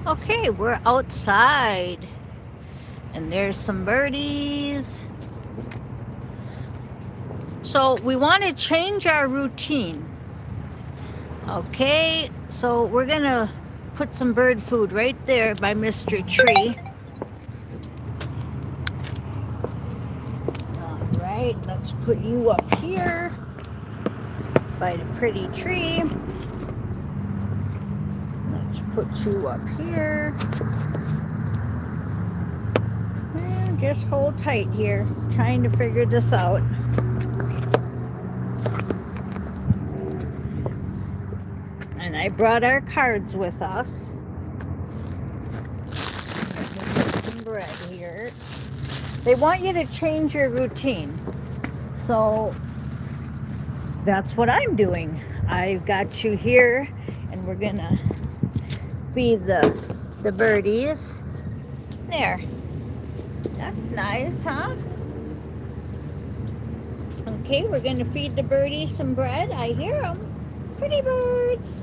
Okay, we're outside and there's some birdies. So we want to change our routine. Okay, so we're gonna put some bird food right there by Mr. Tree. All right, let's put you up here by the pretty tree. Let's put you up here. And just hold tight here, trying to figure this out. And I brought our cards with us. Let me put some bread here. They want you to change your routine. So that's what I'm doing. I've got you here and we're gonna feed the birdies. There. That's nice, huh? Okay, we're gonna feed the birdies some bread. I hear them. Pretty birds.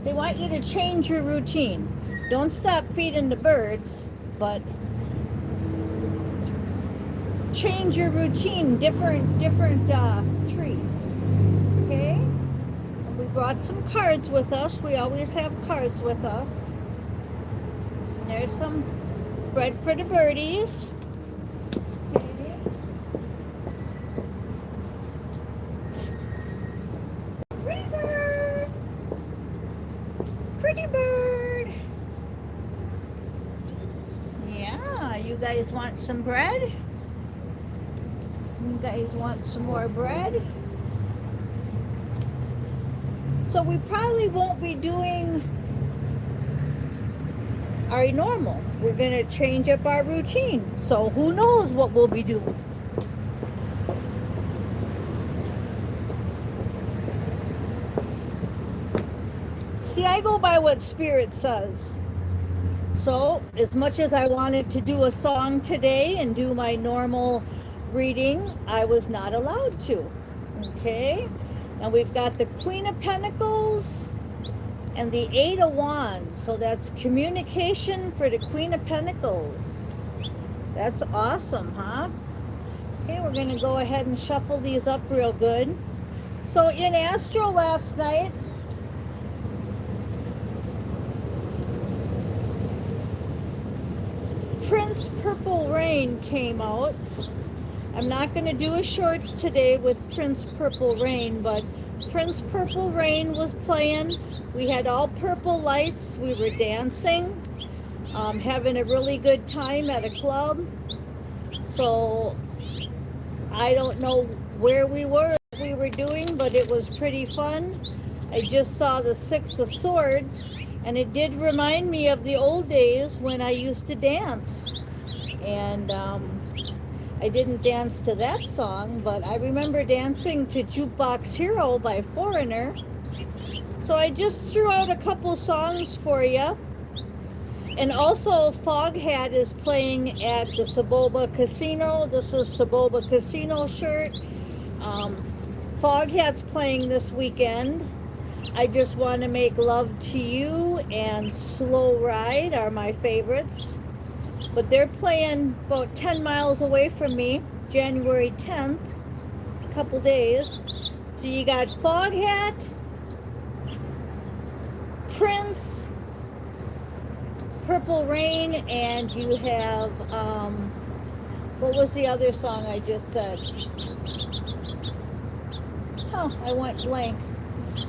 They want you to change your routine. Don't stop feeding the birds, but change your routine. Different tree. Okay? And we brought some cards with us. We always have cards with us. And there's some bread for the birdies. Okay. Pretty bird. Pretty bird. Yeah, you guys want some bread? You guys want some more bread? So we probably won't be doing our normal. We're going to change up our routine. So who knows what we'll be doing. See, I go by what Spirit says. So as much as I wanted to do a song today and do my normal reading, I was not allowed to. Okay? Now we've got the Queen of Pentacles and the Eight of Wands. So that's communication for the Queen of Pentacles. That's awesome, huh? Okay, we're going to go ahead and shuffle these up real good. So in Astro last night, Prince Purple Rain came out. I'm not going to do a shorts today with Prince Purple Rain, but Prince Purple Rain was playing. We had all purple lights. We were dancing, having a really good time at a club. So I don't know where we were doing, but it was pretty fun. I just saw the Six of Swords, and it did remind me of the old days when I used to dance. And I didn't dance to that song, but I remember dancing to Jukebox Hero by Foreigner. So I just threw out a couple songs for you. And also Foghat is playing at the Saboba Casino. This is Saboba Casino shirt. Foghat's playing this weekend. I Just Want to Make Love to You and Slow Ride are my favorites. But they're playing about 10 miles away from me, January 10th, a couple days. So you got Foghat, Prince, Purple Rain, and you have, what was the other song I just said? Oh, I went blank.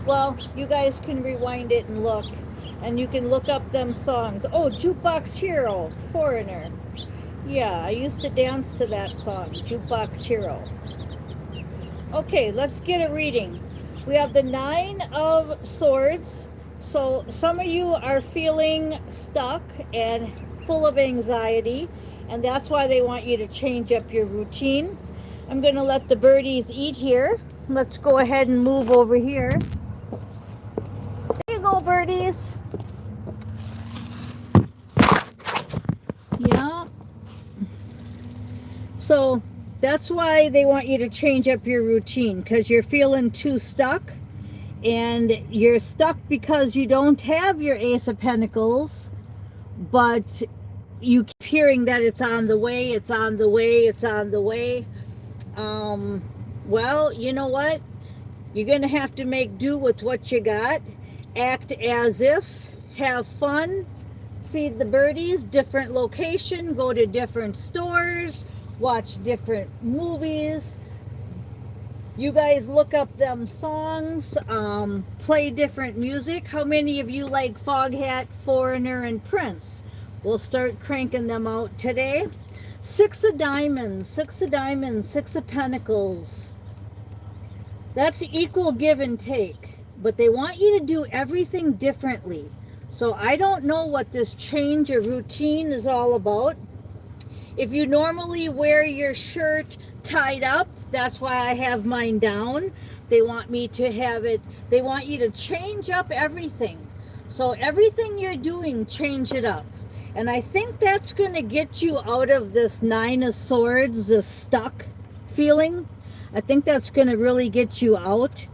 Well, you guys can rewind it and look. And you can look up them songs. Oh, Jukebox Hero, Foreigner. Yeah, I used to dance to that song, Jukebox Hero. Okay, let's get a reading. We have the Nine of Swords. So some of you are feeling stuck and full of anxiety, and that's why they want you to change up your routine. I'm going to let the birdies eat here. Let's go ahead and move over here. There you go, birdies. Yeah. So that's why they want you to change up your routine, because you're feeling too stuck, and you're stuck because you don't have your Ace of Pentacles but you keep hearing that it's on the way, it's on the way, it's on the way. Well, you know what? You're going to have to make do with what you got. Act as if, have fun, feed the birdies, different location, go to different stores, watch different movies. You guys look up them songs, play different music. How many of you like Foghat, Foreigner, and Prince? We'll start cranking them out today. 6 of diamonds, 6 of diamonds, 6 of pentacles. That's equal give and take, but they want you to do everything differently. So I don't know what this change of routine is all about. If you normally wear your shirt tied up, that's why I have mine down. They want me to have it, they want you to change up everything. So everything you're doing, change it up. And I think that's going to get you out of this 9 of Swords, this stuck feeling. I think that's going to really get you out.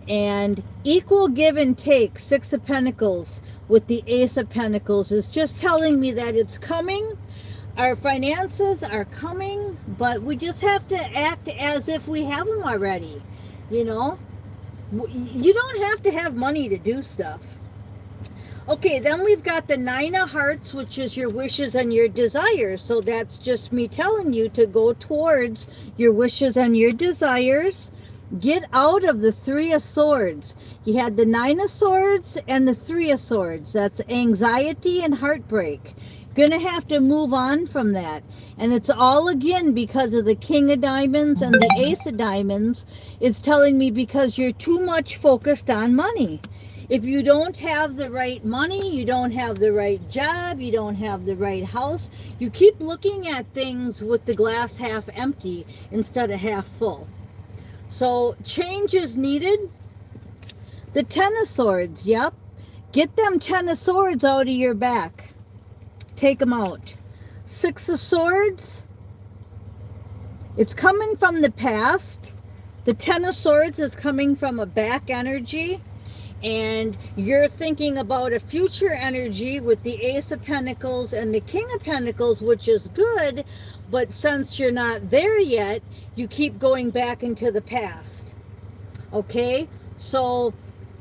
And equal give and take, 6 of Pentacles with the Ace of Pentacles is just telling me that it's coming. Our finances are coming, but we just have to act as if we have them already. You know, you don't have to have money to do stuff. Okay, then we've got the 9 of Hearts, which is your wishes and your desires. So that's just me telling you to go towards your wishes and your desires. Get out of the 3 of Swords. You had the 9 of Swords and the 3 of Swords. That's anxiety and heartbreak. Gonna have to move on from that. And it's all again because of the King of Diamonds and the Ace of Diamonds. It's telling me because you're too much focused on money. If you don't have the right money, you don't have the right job, you don't have the right house, you keep looking at things with the glass half empty instead of half full. So change is needed. The 10 of Swords, yep. Get them 10 of Swords out of your back. Take them out. 6 of Swords. It's coming from the past. The 10 of Swords is coming from a back energy. And you're thinking about a future energy with the Ace of Pentacles and the King of Pentacles, which is good. But since you're not there yet, you keep going back into the past. Okay? So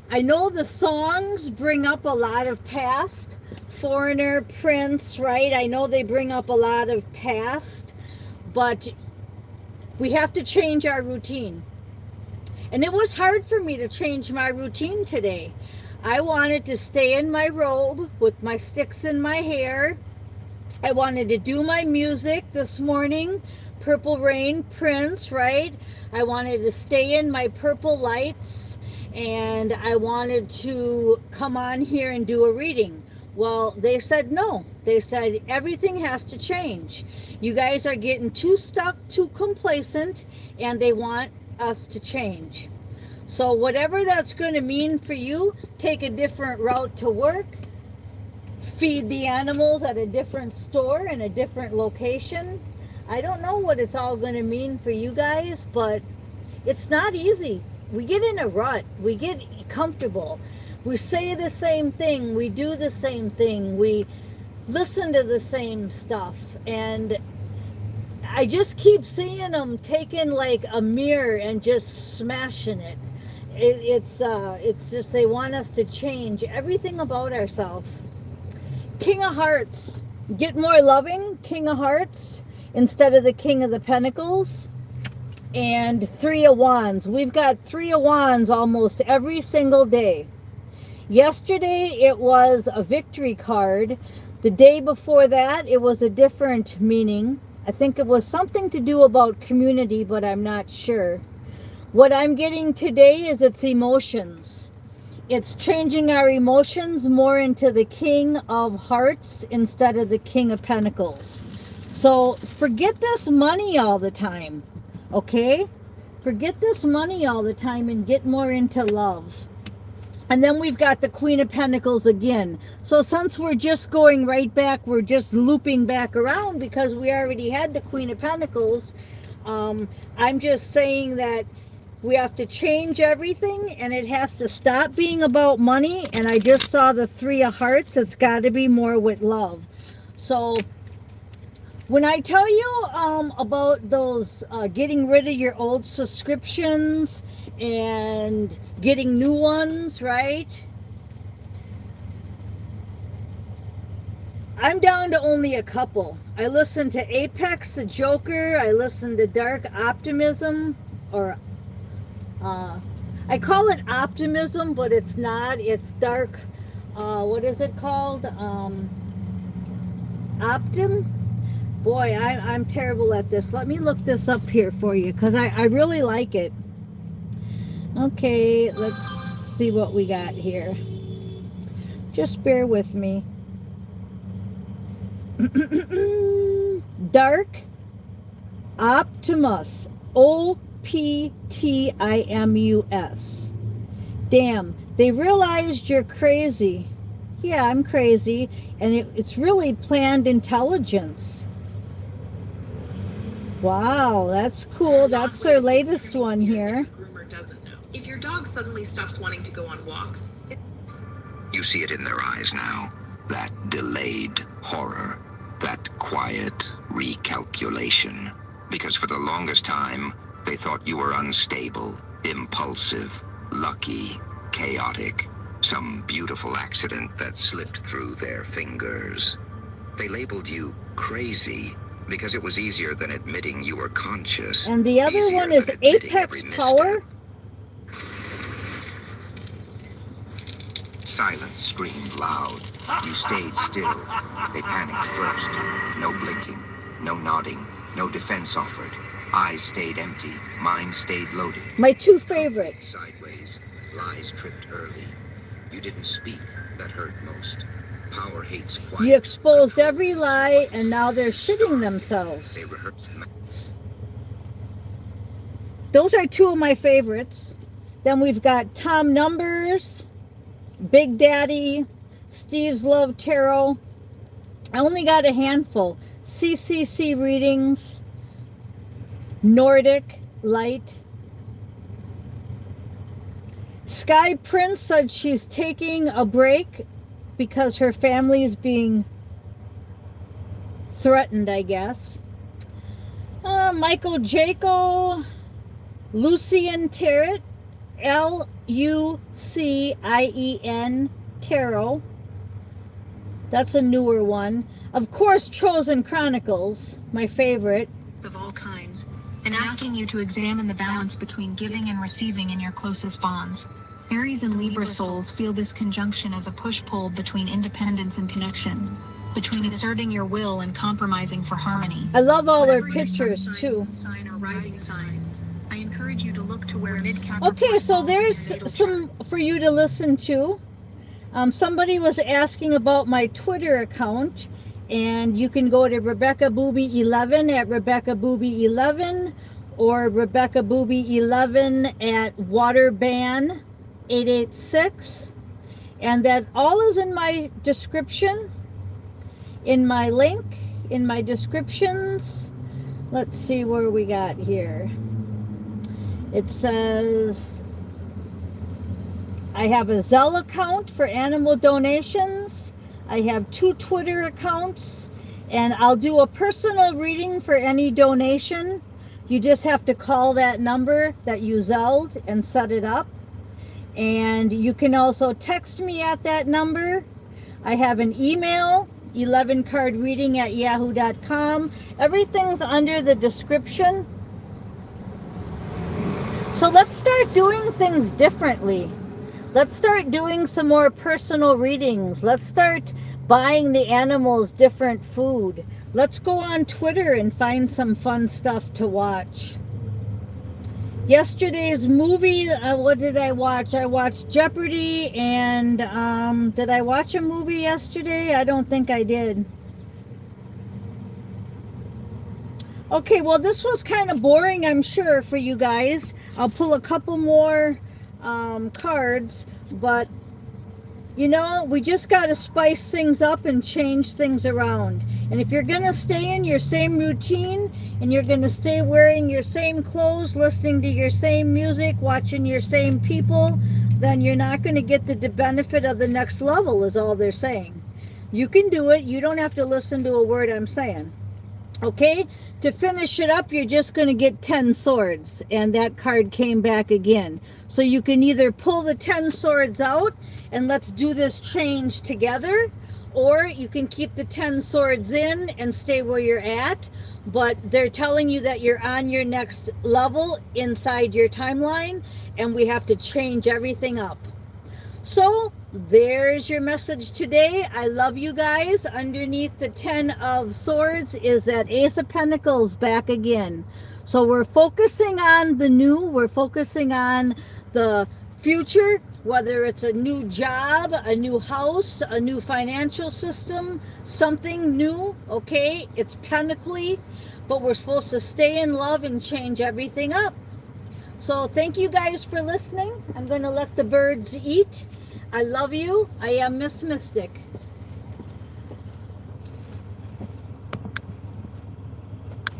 I know the songs bring up a lot of past. Foreigner, Prince, right? I know they bring up a lot of past, but we have to change our routine. And it was hard for me to change my routine today. I wanted to stay in my robe with my sticks in my hair. I wanted to do my music this morning. Purple Rain, Prince, right? I wanted to stay in my purple lights, and I wanted to come on here and do a reading. Well, they said no. They said everything has to change. You guys are getting too stuck, too complacent, and they want us to change. So whatever that's going to mean for you, take a different route to work, feed the animals at a different store in a different location. I don't know what it's all going to mean for you guys, but it's not easy. We get in a rut. We get comfortable. We say the same thing. We do the same thing. We listen to the same stuff. And I just keep seeing them taking like a mirror and just smashing it. It's just they want us to change everything about ourselves. King of Hearts. Get more loving, King of Hearts, instead of the King of the Pentacles. And 3 of Wands. We've got 3 of Wands almost every single day. Yesterday it was a victory card. The day before that it was a different meaning. I think it was something to do about community, but I'm not sure. What I'm getting today is it's emotions. It's changing our emotions more into the King of Hearts instead of the King of Pentacles. So forget this money all the time, okay? Forget this money all the time and get more into love. And then we've got the Queen of Pentacles again. So since we're just going right back, we're just looping back around because we already had the Queen of Pentacles. I'm just saying that We have to change everything, and it has to stop being about money. And I just saw the 3 of hearts. It's got to be more with love. So when I tell you about those getting rid of your old subscriptions and getting new ones, right? I'm down to only a couple. I listen to Apex the Joker. I listen to Dark Optimism, or I call it Optimism, but it's not. It's Dark, what is it called? Optim? Boy, I'm terrible at this. Let me look this up here for you, because I really like it. Okay, let's see what we got here. Just bear with me. Dark Optimus. Optimus. Damn, they realized you're crazy. Yeah, I'm crazy. And it's really planned intelligence. Wow, that's cool. That's their latest one here. Groomer doesn't know. If your dog suddenly stops wanting to go on walks, you see it in their eyes now. That delayed horror. That quiet recalculation. Because for the longest time, they thought you were unstable, impulsive, lucky, chaotic. Some beautiful accident that slipped through their fingers. They labeled you crazy because it was easier than admitting you were conscious. And the other one is Apex Power. Silence screamed loud. You stayed still. They panicked first. No blinking, no nodding, no defense offered. Eyes stayed empty. Mind stayed loaded. My 2 favorites. Sideways. Lies tripped early. You didn't speak. That hurt most. Power hates quiet. You exposed every lie, and now they're shitting themselves. They rehearsed. Those are 2 of my favorites. Then we've got Tom Numbers, Big Daddy, Steve's Love Tarot. I only got a handful. CCC Readings, Nordic Light. Sky Prince said she's taking a break because her family is being threatened, I guess. Michael Jaco, Lucian Tarot, Lucien Tarot. That's a newer one. Of course, Chosen Chronicles, my favorite. Of all kinds, and asking you to examine the balance between giving and receiving in your closest bonds. Aries and Libra souls feel this conjunction as a push-pull between independence and connection, between asserting your will and compromising for harmony. I love all their Whatever your pictures sun too. Sign or rising sign. I encourage you to look to where mid-Capricorn Okay, so falls in there's your natal some for you to listen to. Somebody was asking about my Twitter account, and you can go to Rebecca Booby 11 at Rebecca Booby 11 or Rebecca Booby 11 at Waterban 886, and that all is in my description, in my link, in my descriptions. Let's see where we got here. It says I have a Zelle account for animal donations. I have 2 Twitter accounts, and I'll do a personal reading for any donation. You just have to call that number that you Zelled and set it up. And you can also text me at that number. I have an email, 11cardreading@yahoo.com. Everything's under the description. So let's start doing things differently. Let's start doing some more personal readings. Let's start buying the animals different food. Let's go on Twitter and find some fun stuff to watch. Yesterday's movie, what did I watch? I watched Jeopardy, and did I watch a movie yesterday? I don't think I did. Okay, well, this was kind of boring, I'm sure, for you guys. I'll pull a couple more cards, but You know, we just got to spice things up and change things around. And if you're going to stay in your same routine and you're going to stay wearing your same clothes, listening to your same music, watching your same people, then you're not going to get the benefit of the next level, is all they're saying. You can do it. You don't have to listen to a word I'm saying. Okay, to finish it up, you're just going to get 10 swords, and that card came back again. So you can either pull the 10 swords out and let's do this change together, or you can keep the 10 swords in and stay where you're at, but they're telling you that you're on your next level inside your timeline, and we have to change everything up. So there's your message today. I love you guys. Underneath the 10 of swords is that Ace of Pentacles back again. So we're focusing on the new. We're focusing on the future, whether it's a new job, a new house, a new financial system, something new, okay? It's pentacly, but we're supposed to stay in love and change everything up. So thank you guys for listening. I'm going to let the birds eat. I love you. I am Miss Mystic.